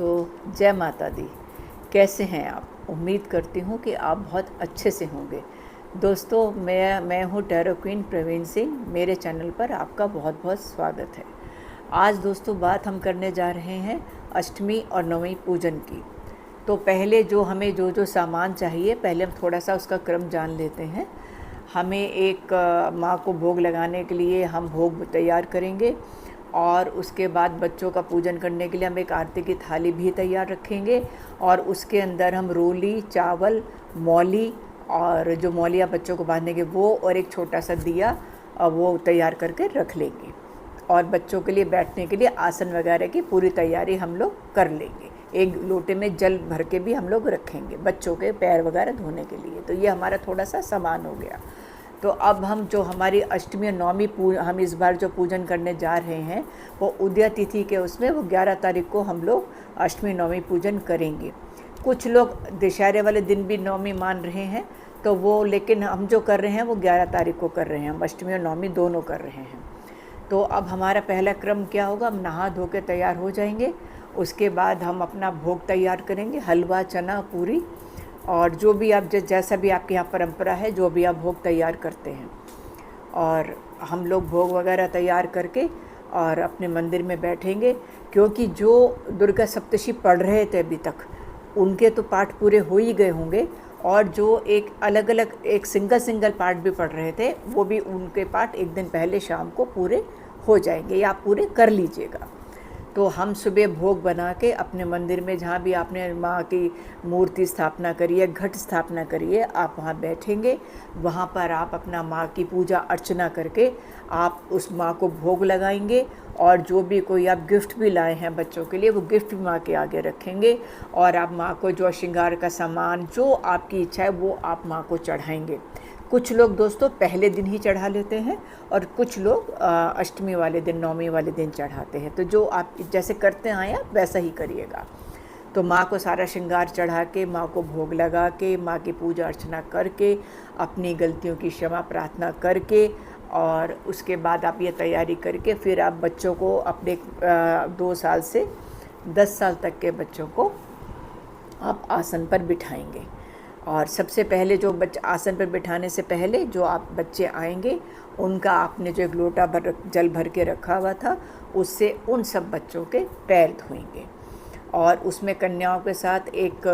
दोस्तों, जय माता दी। कैसे हैं आप? उम्मीद करती हूँ कि आप बहुत अच्छे से होंगे। दोस्तों, मैं हूँ टैरो क्वीन प्रवीण सिंह। मेरे चैनल पर आपका बहुत बहुत स्वागत है। आज दोस्तों बात हम करने जा रहे हैं अष्टमी और नवमी पूजन की। तो पहले हमें जो सामान चाहिए, पहले हम थोड़ा सा उसका क्रम जान लेते हैं। हमें एक माँ को भोग लगाने के लिए हम भोग तैयार करेंगे, और उसके बाद बच्चों का पूजन करने के लिए हम एक आरती की थाली भी तैयार रखेंगे, और उसके अंदर हम रोली, चावल, मौली, और जो मौलियाँ बच्चों को बांधेंगे वो, और एक छोटा सा दिया वो तैयार करके रख लेंगे। और बच्चों के लिए बैठने के लिए आसन वगैरह की पूरी तैयारी हम लोग कर लेंगे। एक लोटे में जल भर के भी हम लोग रखेंगे बच्चों के पैर वगैरह धोने के लिए। तो ये हमारा थोड़ा सा सामान हो गया। तो अब हम जो हमारी अष्टमी और नवमी हम इस बार जो पूजन करने जा रहे हैं वो उदय तिथि के उसमें वो 11 तारीख को हम लोग अष्टमी नवमी पूजन करेंगे। कुछ लोग दशहरे वाले दिन भी नवमी मान रहे हैं, तो वो, लेकिन हम जो कर रहे हैं वो 11 तारीख को कर रहे हैं। हम अष्टमी और नवमी दोनों कर रहे हैं। तो अब हमारा पहला क्रम क्या होगा, हम नहा धो के तैयार हो जाएंगे। उसके बाद हम अपना भोग तैयार करेंगे, हलवा, चना, पूरी, और जो भी आप जैसा भी आपके यहाँ परंपरा है, जो भी आप भोग तैयार करते हैं। और हम लोग भोग वगैरह तैयार करके और अपने मंदिर में बैठेंगे, क्योंकि जो दुर्गा सप्तशती पढ़ रहे थे अभी तक, उनके तो पाठ पूरे हो ही गए होंगे, और जो एक अलग अलग एक सिंगल पाठ भी पढ़ रहे थे, वो भी उनके पाठ एक दिन पहले शाम को पूरे हो जाएंगे, या आप पूरे कर लीजिएगा। तो हम सुबह भोग बना के अपने मंदिर में, जहाँ भी आपने माँ की मूर्ति स्थापना करी है, घट स्थापना करी है, आप वहाँ बैठेंगे। वहाँ पर आप अपना माँ की पूजा अर्चना करके आप उस माँ को भोग लगाएंगे, और जो भी कोई आप गिफ्ट भी लाए हैं बच्चों के लिए, वो गिफ्ट भी माँ के आगे रखेंगे, और आप माँ को जो श्रृंगार का सामान, जो आपकी इच्छा है, वो आप माँ को चढ़ाएंगे। कुछ लोग दोस्तों पहले दिन ही चढ़ा लेते हैं, और कुछ लोग अष्टमी वाले दिन, नवमी वाले दिन चढ़ाते हैं। तो जो आप जैसे करते आए आप वैसा ही करिएगा। तो माँ को सारा श्रृंगार चढ़ा के, माँ को भोग लगा के, माँ की पूजा अर्चना करके, अपनी गलतियों की क्षमा प्रार्थना करके, और उसके बाद आप ये तैयारी करके फिर आप बच्चों को अपने 2 साल से 10 साल तक के बच्चों को आप आसन पर बिठाएंगे। और सबसे पहले जो आसन पर बिठाने से पहले जो आप बच्चे आएंगे, उनका आपने जो एक लोटा जल भर के रखा हुआ था, उससे उन सब बच्चों के पैर धोएंगे। और उसमें कन्याओं के साथ एक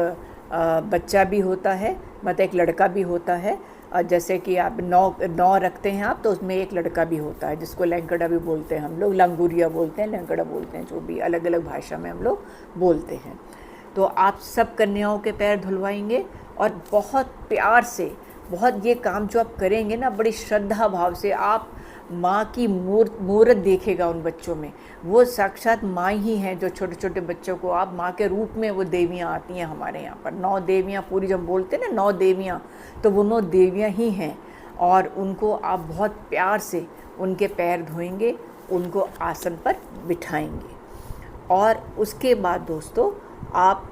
बच्चा भी होता है, मतलब एक लड़का भी होता है। और जैसे कि आप 9 रखते हैं आप, तो उसमें एक लड़का भी होता है, जिसको लंगड़ा भी बोलते हैं हम लोग, लंगूरिया बोलते हैं, लंगड़ा बोलते हैं, जो भी अलग अलग भाषा में हम लोग बोलते हैं। तो आप सब कन्याओं के पैर धुलवाएंगे, और बहुत प्यार से, बहुत ये काम जो आप करेंगे ना, बड़ी श्रद्धा भाव से, आप माँ की मूर्त देखेगा उन बच्चों में। वो साक्षात माँ ही हैं। जो छोटे छोटे बच्चों को आप माँ के रूप में, वो देवियाँ आती हैं हमारे यहाँ पर, 9 देवियाँ पूरी, जब बोलते हैं ना 9 देवियाँ, तो वो 9 देवियाँ ही हैं। और उनको आप बहुत प्यार से उनके पैर धोएंगे, उनको आसन पर बिठाएंगे। और उसके बाद दोस्तों आप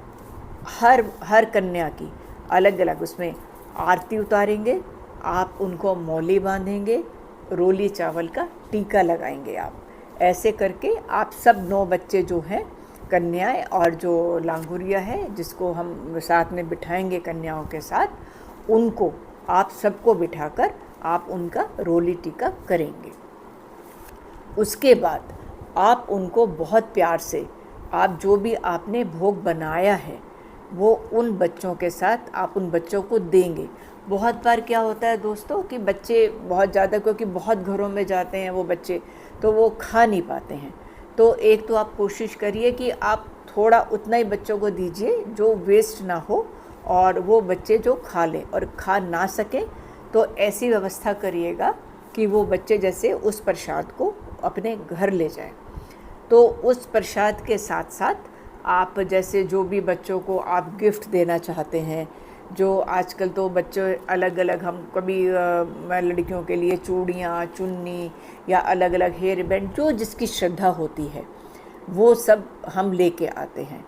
हर कन्या की अलग अलग उसमें आरती उतारेंगे, आप उनको मौली बांधेंगे, रोली चावल का टीका लगाएंगे। आप ऐसे करके आप सब 9 बच्चे जो हैं, कन्याएं और जो लांगुरिया है, जिसको हम साथ में बिठाएंगे कन्याओं के साथ, उनको आप सबको बिठाकर आप उनका रोली टीका करेंगे। उसके बाद आप उनको बहुत प्यार से, आप जो भी आपने भोग बनाया है, वो उन बच्चों के साथ आप उन बच्चों को देंगे। बहुत बार क्या होता है दोस्तों कि बच्चे बहुत ज़्यादा, क्योंकि बहुत घरों में जाते हैं वो बच्चे, तो वो खा नहीं पाते हैं। तो एक तो आप कोशिश करिए कि आप थोड़ा उतना ही बच्चों को दीजिए जो वेस्ट ना हो, और वो बच्चे जो खा लें, और खा ना सकें तो ऐसी व्यवस्था करिएगा कि वो बच्चे जैसे उस प्रसाद को अपने घर ले जाएं। तो उस प्रसाद के साथ साथ आप जैसे जो भी बच्चों को आप गिफ्ट देना चाहते हैं, जो आजकल तो बच्चे अलग अलग, हम कभी लड़कियों के लिए चूड़ियाँ, चुन्नी, या अलग अलग हेयर बैंड, जो जिसकी श्रद्धा होती है, वो सब हम लेके आते हैं।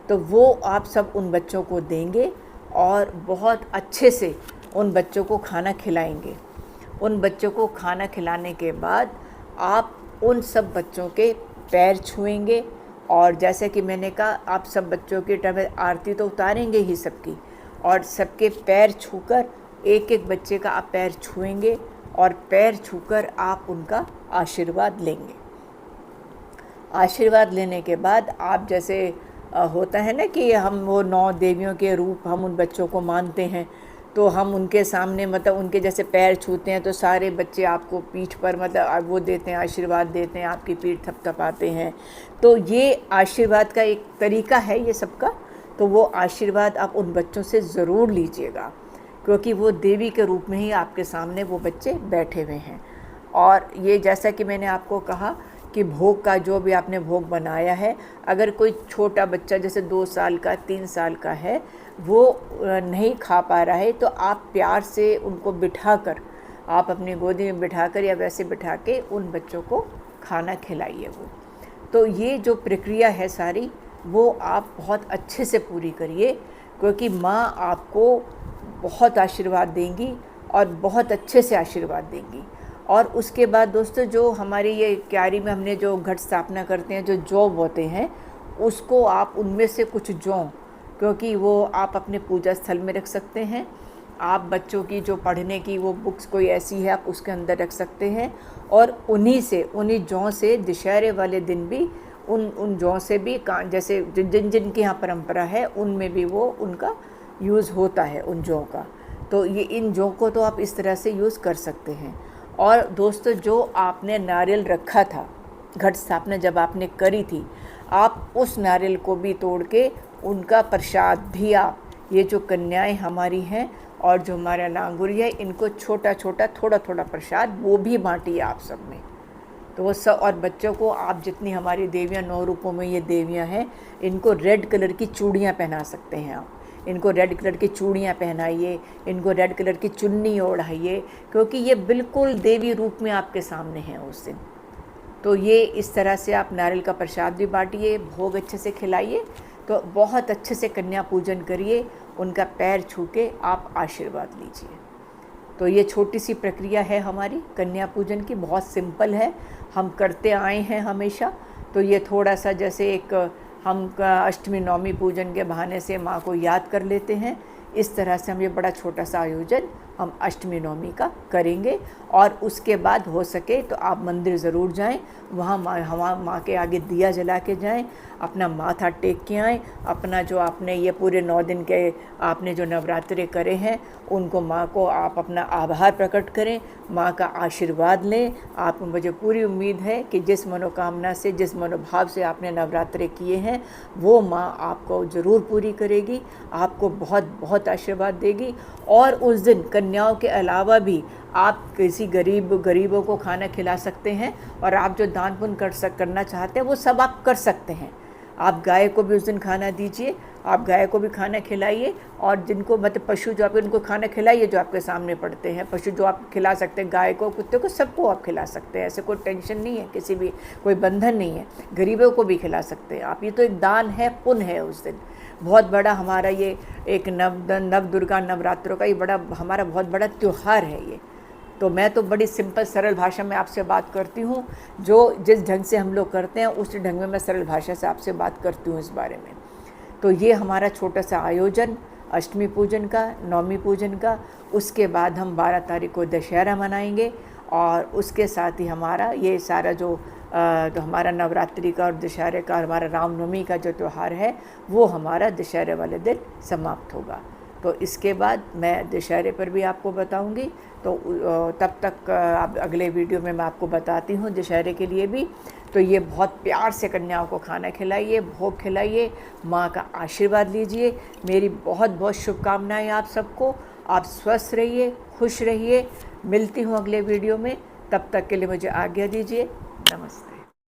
तो वो आप सब उन बच्चों को देंगे, और बहुत अच्छे से उन बच्चों को खाना खिलाएंगे। उन बच्चों को खाना खिलाने के बाद आप उन सब बच्चों के पैर छुएंगे, और जैसे कि मैंने कहा, आप सब बच्चों के टाइम में आरती तो उतारेंगे ही सबकी, और सबके पैर छूकर, एक एक बच्चे का आप पैर छुएंगे और पैर छूकर आप उनका आशीर्वाद लेंगे। आशीर्वाद लेने के बाद आप जैसे होता है ना कि हम वो 9 देवियों के रूप हम उन बच्चों को मानते हैं, तो हम उनके सामने मतलब उनके जैसे पैर छूते हैं तो सारे बच्चे आपको पीठ पर मतलब वो देते हैं, आशीर्वाद देते हैं, आपकी पीठ थपथपाते हैं। तो ये आशीर्वाद का एक तरीका है ये सबका। तो वो आशीर्वाद आप उन बच्चों से ज़रूर लीजिएगा, क्योंकि वो देवी के रूप में ही आपके सामने वो बच्चे बैठे हुए हैं। और ये जैसा कि मैंने आपको कहा कि भोग का जो भी आपने भोग बनाया है, अगर कोई छोटा बच्चा जैसे 2 साल का 3 साल का है वो नहीं खा पा रहा है, तो आप प्यार से उनको बिठाकर, आप अपनी गोदी में बिठाकर या वैसे बिठा के उन बच्चों को खाना खिलाइए वो। तो ये जो प्रक्रिया है सारी, वो आप बहुत अच्छे से पूरी करिए, क्योंकि माँ आपको बहुत आशीर्वाद देंगी और बहुत अच्छे से आशीर्वाद देंगी। और उसके बाद दोस्तों, जो हमारी ये क्यारी में हमने जो घट स्थापना करते हैं, जो जौ बोते हैं, उसको आप उनमें से कुछ जौ, क्योंकि वो आप अपने पूजा स्थल में रख सकते हैं। आप बच्चों की जो पढ़ने की वो बुक्स कोई ऐसी है आप उसके अंदर रख सकते हैं, और उन्हीं जौ से दशहरे वाले दिन भी उन जौ से भी जैसे जिन जिन की यहाँ परंपरा है उनमें भी वो उनका यूज़ होता है उन जौ का। तो ये इन जौ को तो आप इस तरह से यूज़ कर सकते हैं। और दोस्तों, जो आपने नारियल रखा था घट स्थापना जब आपने करी थी, आप उस नारियल को भी तोड़ के उनका प्रसाद भी आप, ये जो कन्याएं हमारी हैं और जो हमारा नांगुरी है, इनको छोटा छोटा थोड़ा थोड़ा प्रसाद वो भी बांटिए आप सब में। तो वो सब, और बच्चों को आप जितनी हमारी देवियाँ 9 रूपों में ये देवियाँ हैं, इनको रेड कलर की चूड़ियाँ पहना सकते हैं आप। इनको रेड कलर की चूड़ियाँ पहनाइए, इनको रेड कलर की चुन्नी ओढ़ाइए, क्योंकि ये बिल्कुल देवी रूप में आपके सामने हैं उस दिन। तो ये इस तरह से आप नारियल का प्रसाद भी बांटिए, भोग अच्छे से खिलाइए, तो बहुत अच्छे से कन्या पूजन करिए, उनका पैर छू के आप आशीर्वाद लीजिए। तो ये छोटी सी प्रक्रिया है हमारी कन्या पूजन की, बहुत सिंपल है, हम करते आए हैं हमेशा। तो ये थोड़ा सा जैसे एक हम अष्टमी नवमी पूजन के बहाने से माँ को याद कर लेते हैं, इस तरह से हम ये बड़ा छोटा सा आयोजन हम अष्टमी नवमी का करेंगे। और उसके बाद हो सके तो आप मंदिर ज़रूर जाएं, वहाँ माँ के आगे दिया जला के जाएं, अपना माथा टेक के आएँ, अपना जो आपने ये पूरे 9 दिन के आपने जो नवरात्रे करे हैं उनको माँ को आप अपना आभार प्रकट करें, माँ का आशीर्वाद लें। आप, मुझे पूरी उम्मीद है कि जिस मनोकामना से, जिस मनोभाव से आपने नवरात्रे किए हैं, वो माँ आपको ज़रूर पूरी करेगी, आपको बहुत बहुत आशीर्वाद देगी। और उस दिन कन्याओं के अलावा भी आप किसी गरीबों को खाना खिला सकते हैं, और आप जो दान पुण्य करना चाहते हैं वो सब आप कर सकते हैं। आप गाय को भी उस दिन खाना दीजिए, आप गाय को भी खाना खिलाइए, और जिनको मतलब पशु जो आपके, उनको खाना खिलाइए जो आपके सामने पड़ते हैं। पशु जो आप खिला सकते हैं, गाय को, कुत्ते को, सबको आप खिला सकते हैं, ऐसे कोई टेंशन नहीं है, किसी भी कोई बंधन नहीं है। गरीबों को भी खिला सकते हैं आप। ये तो एक दान है, पुण्य है उस दिन। बहुत बड़ा हमारा ये एक नव दुर्गा नवरात्रों का ये बड़ा हमारा बहुत बड़ा त्यौहार है ये। तो मैं तो बड़ी सिंपल सरल भाषा में आपसे बात करती हूँ, जो जिस ढंग से हम लोग करते हैं उस ढंग में मैं सरल भाषा से आपसे बात करती हूँ इस बारे में। तो ये हमारा छोटा सा आयोजन अष्टमी पूजन का, नवमी पूजन का। उसके बाद हम 12 तारीख को दशहरा मनाएंगे, और उसके साथ ही हमारा ये सारा जो तो हमारा नवरात्रि का और दशहरे का, हमारा रामनवमी का जो त्यौहार है वो हमारा दशहरे वाले दिन समाप्त होगा। तो इसके बाद मैं दशहरे पर भी आपको बताऊंगी। तो तब तक आप अगले वीडियो में मैं आपको बताती हूँ दशहरे के लिए भी। तो ये बहुत प्यार से कन्याओं को खाना खिलाइए, भोग खिलाइए, माँ का आशीर्वाद लीजिए। मेरी बहुत बहुत शुभकामनाएं आप सबको। आप स्वस्थ रहिए, खुश रहिए। मिलती हूँ अगले वीडियो में, तब तक के लिए मुझे आज्ञा दीजिए। नमस्ते।